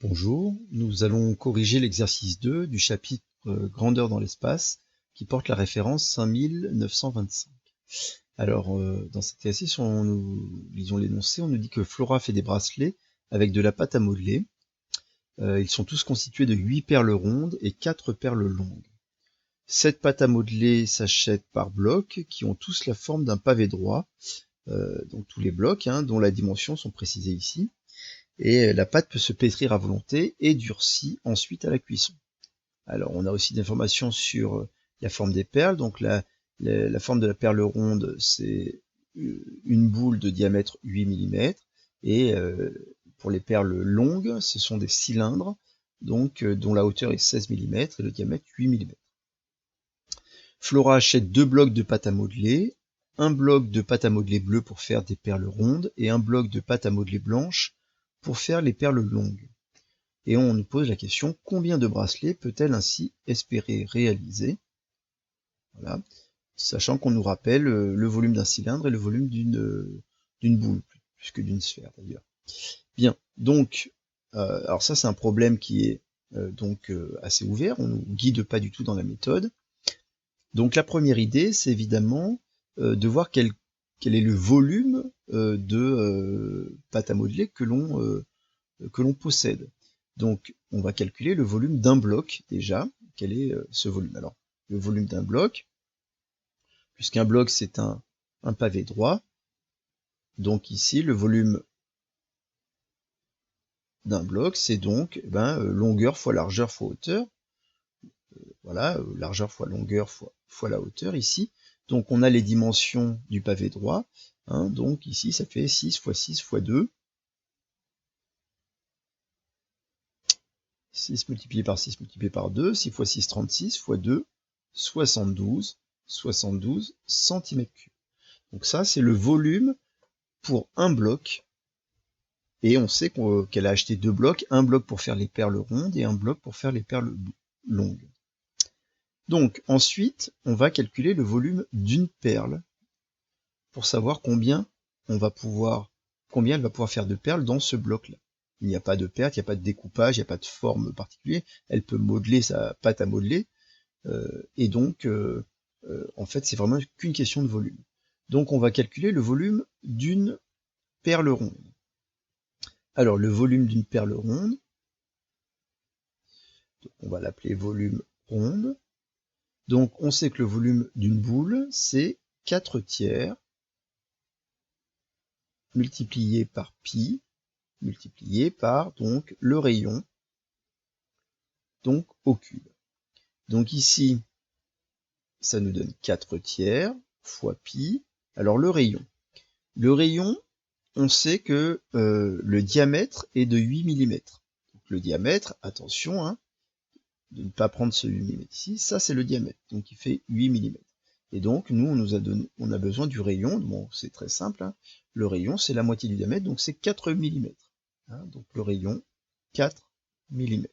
Bonjour, nous allons corriger l'exercice 2 du chapitre Grandeur dans l'espace qui porte la référence 5925. Alors, dans cet exercice, nous lisons l'énoncé, on nous dit que Flora fait des bracelets avec de la pâte à modeler. Ils sont tous constitués de 8 perles rondes et 4 perles longues. Cette pâte à modeler s'achète par blocs qui ont tous la forme d'un pavé droit, donc tous les blocs, dont les dimensions sont précisées ici. Et la pâte peut se pétrir à volonté et durcit ensuite à la cuisson. Alors on a aussi des informations sur la forme des perles. Donc la forme de la perle ronde, c'est une boule de diamètre 8 mm. Et pour les perles longues, ce sont des cylindres donc, dont la hauteur est 16 mm et le diamètre 8 mm. Flora achète 2 blocs de pâte à modeler, un bloc de pâte à modeler bleu pour faire des perles rondes et un bloc de pâte à modeler blanche pour faire les perles longues. Et on nous pose la question, combien de bracelets peut-elle ainsi espérer réaliser? Voilà. Sachant qu'on nous rappelle le volume d'un cylindre et le volume d'une boule, plus que d'une sphère d'ailleurs. Bien, donc, alors ça c'est un problème qui est assez ouvert, on ne nous guide pas du tout dans la méthode. Donc la première idée, c'est évidemment de voir quel est le volume de pâte à modeler que l'on possède. Donc on va calculer le volume d'un bloc déjà. Quel est ce volume? Alors le volume d'un bloc, puisqu'un bloc c'est un pavé droit, donc ici le volume d'un bloc c'est donc longueur fois largeur fois hauteur. Voilà, largeur fois longueur fois la hauteur ici. Donc on a les dimensions du pavé droit, donc ici ça fait 6 fois 6 fois 2. 6 multiplié par 6 multiplié par 2, 6 fois 6, 36, fois 2, 72 cm3. Donc ça, c'est le volume pour un bloc. Et on sait qu'elle a acheté 2 blocs, un bloc pour faire les perles rondes et un bloc pour faire les perles longues. Donc ensuite, on va calculer le volume d'une perle pour savoir combien elle va pouvoir faire de perles dans ce bloc-là. Il n'y a pas de perte, il n'y a pas de découpage, il n'y a pas de forme particulière. Elle peut modeler sa pâte à modeler. Et donc, en fait, c'est vraiment qu'une question de volume. Donc, on va calculer le volume d'une perle ronde. Alors, le volume d'une perle ronde, on va l'appeler volume ronde. Donc, on sait que le volume d'une boule, c'est 4/3 multiplié par pi, multiplié par donc le rayon, donc au cube. Donc ici, ça nous donne 4/3 fois pi. Alors le rayon. Le rayon, on sait que le diamètre est de 8 mm. Donc le diamètre, attention, de ne pas prendre ce 8 mm ici, ça c'est le diamètre, donc il fait 8 mm. Et donc nous, on a besoin du rayon, bon c'est très simple, le rayon c'est la moitié du diamètre, donc c'est 4 mm. Donc le rayon, 4 mm.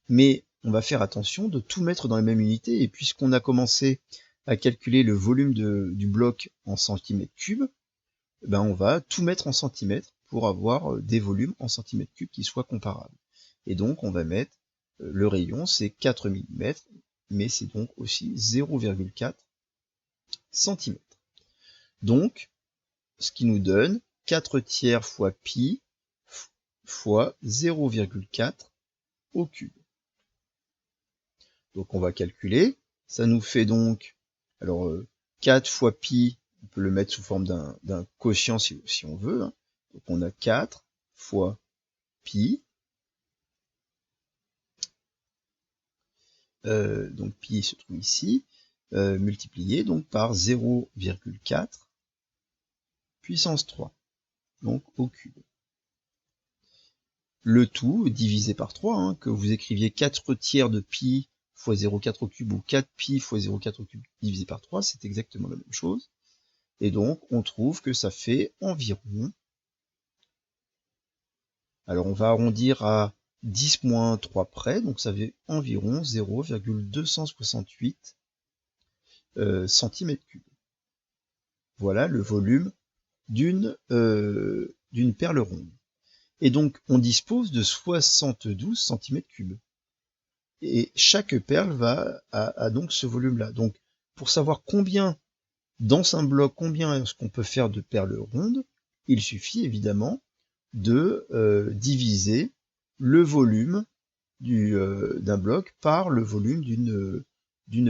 Mais on va faire attention de tout mettre dans la même unité, et puisqu'on a commencé à calculer le volume du bloc en centimètres cubes, on va tout mettre en centimètres pour avoir des volumes en centimètres cubes qui soient comparables. Et donc on va mettre le rayon, c'est 4 mm, mais c'est donc aussi 0,4 cm. Donc, ce qui nous donne 4/3 fois pi fois 0,4 au cube. Donc on va calculer, ça nous fait donc, alors 4 fois pi, on peut le mettre sous forme d'un quotient si on veut, donc on a 4 fois pi, donc pi se trouve ici, multiplié donc par 0,4 puissance 3, donc au cube. Le tout divisé par 3, que vous écriviez 4/3 de pi fois 0,4 au cube ou 4 pi fois 0,4 au cube divisé par 3, c'est exactement la même chose. Et donc, on trouve que ça fait environ, alors on va arrondir à 10 moins 3 près, donc ça fait environ 0,268 cm3. Voilà le volume d'une perle ronde. Et donc, on dispose de 72 cm3. Et chaque perle a donc ce volume-là. Donc, pour savoir combien, dans un bloc, combien est-ce qu'on peut faire de perles rondes, il suffit évidemment de diviser le volume d'un bloc par le volume d'une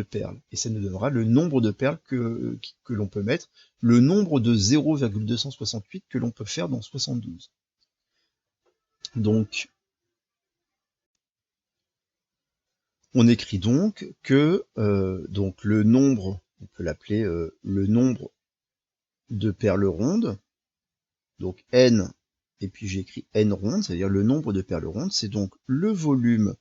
perle. Et ça nous donnera le nombre de perles que l'on peut mettre, le nombre de 0,268 que l'on peut faire dans 72. Donc, on écrit donc que donc le nombre, on peut l'appeler le nombre de perles rondes, donc n, et puis j'écris n rondes, c'est-à-dire le nombre de perles rondes, c'est donc le volume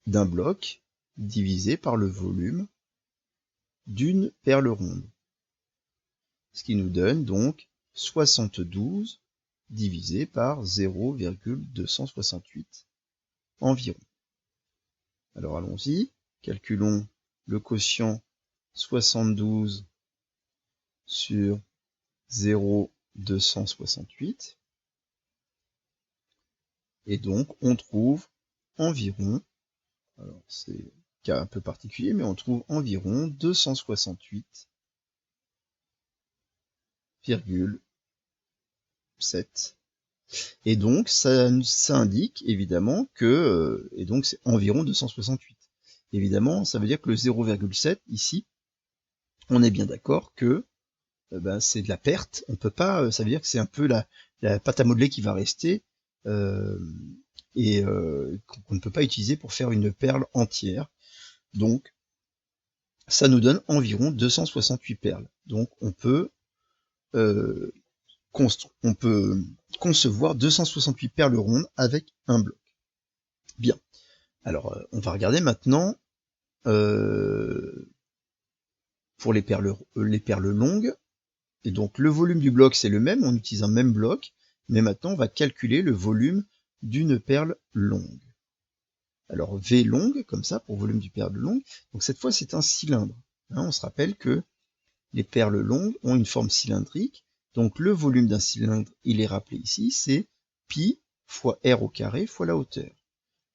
d'un bloc divisé par le volume d'une perle ronde. Ce qui nous donne donc 72 divisé par 0,268 environ. Alors allons-y, calculons le quotient 72 sur 0,268. Et donc on trouve environ, alors c'est cas un peu particulier, mais on trouve environ 268,7. Et donc ça indique évidemment que, et donc c'est environ 268. Évidemment, ça veut dire que le 0,7 ici, on est bien d'accord que c'est de la perte. On peut pas, ça veut dire que c'est un peu la pâte à modeler qui va rester et qu'on ne peut pas utiliser pour faire une perle entière. Donc ça nous donne environ 268 perles. Donc on peut concevoir 268 perles rondes avec un bloc. Bien. Alors on va regarder maintenant pour les perles longues. Et donc le volume du bloc c'est le même, on utilise un même bloc, mais maintenant on va calculer le volume d'une perle longue. Alors V longue, comme ça, pour volume du perle longue, donc cette fois c'est un cylindre. Hein, on se rappelle que les perles longues ont une forme cylindrique, donc le volume d'un cylindre, il est rappelé ici, c'est pi fois r au carré fois la hauteur.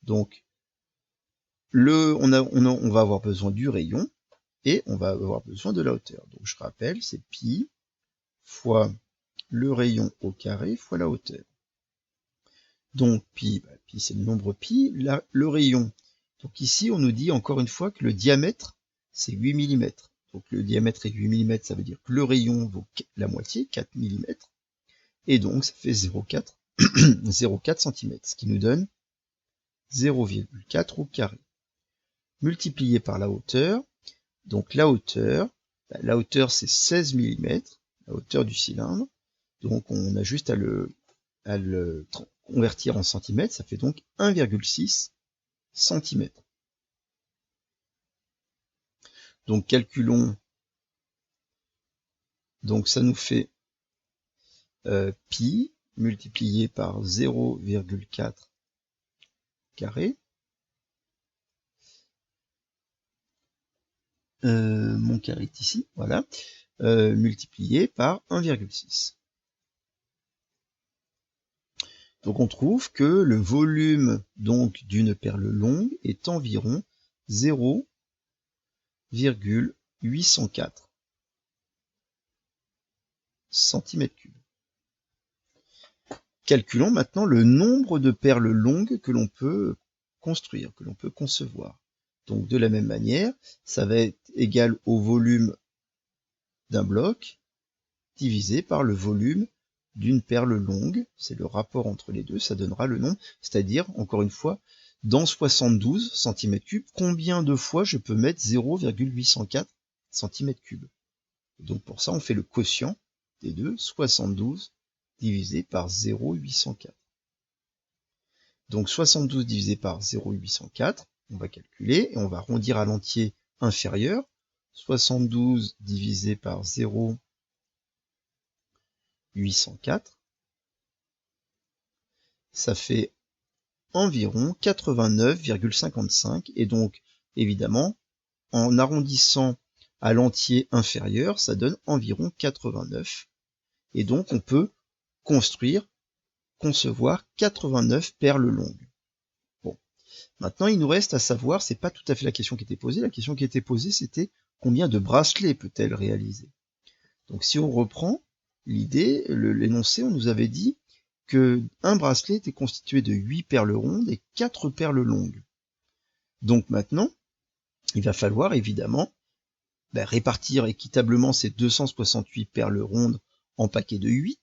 Donc on va avoir besoin du rayon, et on va avoir besoin de la hauteur. Donc je rappelle, c'est pi fois le rayon au carré fois la hauteur. Donc pi, pi c'est le nombre pi, le rayon. Donc ici on nous dit encore une fois que le diamètre c'est 8 mm. Donc le diamètre est 8 mm, ça veut dire que le rayon vaut la moitié, 4 mm. Et donc ça fait 0,4 cm, ce qui nous donne 0,4 au carré. Multiplié par la hauteur, donc la hauteur c'est 16 mm, la hauteur du cylindre. Donc on a juste à le convertir en centimètres, ça fait donc 1,6 cm. Donc calculons, donc ça nous fait pi multiplié par 0,4 carré. Mon carré est ici, voilà, multiplié par 1,6. Donc on trouve que le volume donc d'une perle longue est environ 0,804 cm3. Calculons maintenant le nombre de perles longues que l'on peut construire, que l'on peut concevoir. Donc de la même manière, ça va être égal au volume d'un bloc divisé par le volume d'une perle longue. C'est le rapport entre les deux, ça donnera le nombre, c'est-à-dire, encore une fois, dans 72 cm3, combien de fois je peux mettre 0,804 cm3. Donc pour ça, on fait le quotient des deux, 72 divisé par 0,804. Donc 72 divisé par 0,804, on va calculer, et on va arrondir à l'entier inférieur. 72 divisé par 0,804, ça fait environ 89,55, et donc, évidemment, en arrondissant à l'entier inférieur, ça donne environ 89, et donc on peut construire concevoir 89 perles longues. Bon. Maintenant, il nous reste à savoir, c'est pas tout à fait la question qui était posée. La question qui était posée, c'était combien de bracelets peut-elle réaliser? Donc, si on reprend l'idée, l'énoncé, on nous avait dit que un bracelet était constitué de 8 perles rondes et 4 perles longues. Donc maintenant, il va falloir évidemment répartir équitablement ces 268 perles rondes en paquets de 8,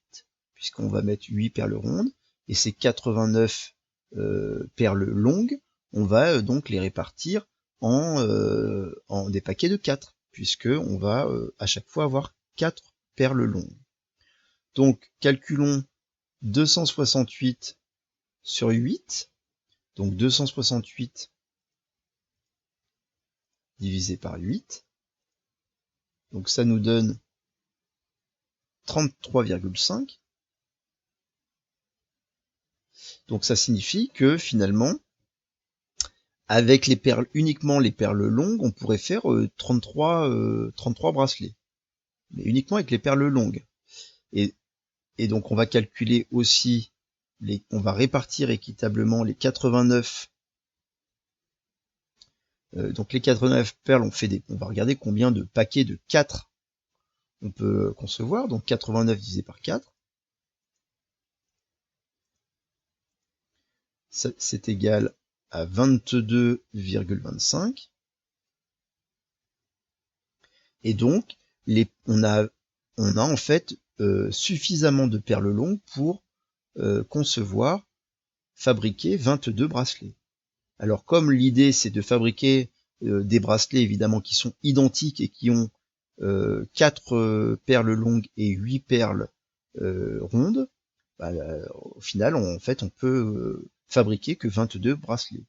puisqu'on va mettre 8 perles rondes, et ces 89 perles longues, on va donc les répartir en des paquets de 4, puisque on va à chaque fois avoir 4 perles longues. Donc calculons 268 sur 8, donc 268 divisé par 8, donc ça nous donne 33,5. Donc ça signifie que finalement, avec les perles, uniquement les perles longues, on pourrait faire 33 bracelets. Mais uniquement avec les perles longues. Et donc on va calculer aussi, on va répartir équitablement les 89. Donc les 89 perles, on va regarder combien de paquets de 4 on peut concevoir. Donc 89 divisé par 4. C'est égal à 22,25. Et donc, on a en fait suffisamment de perles longues pour concevoir, fabriquer 22 bracelets. Alors comme l'idée c'est de fabriquer des bracelets évidemment qui sont identiques et qui ont 4 perles longues et 8 perles rondes, au final en fait on peut fabriquer que 22 bracelets.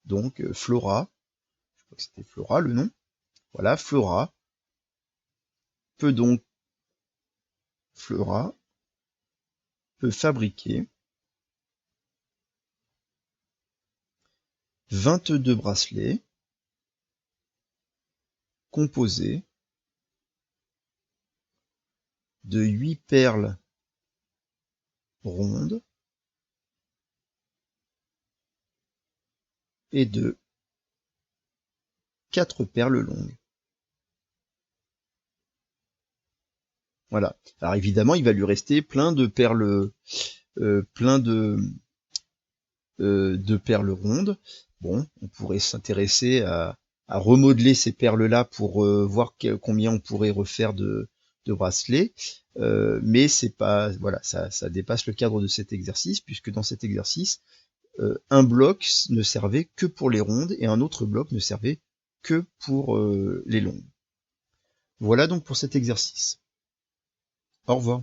Donc Flora, je crois que c'était Flora le nom, voilà, Flora peut fabriquer 22 bracelets composés de 8 perles rondes et de 4 perles longues. Voilà. Alors évidemment, il va lui rester plein de perles, de perles rondes. Bon, on pourrait s'intéresser à remodeler ces perles-là pour voir combien on pourrait refaire de bracelets. Mais c'est pas, voilà, ça dépasse le cadre de cet exercice, puisque dans cet exercice, un bloc ne servait que pour les rondes et un autre bloc ne servait que pour les longues. Voilà donc pour cet exercice. Au revoir.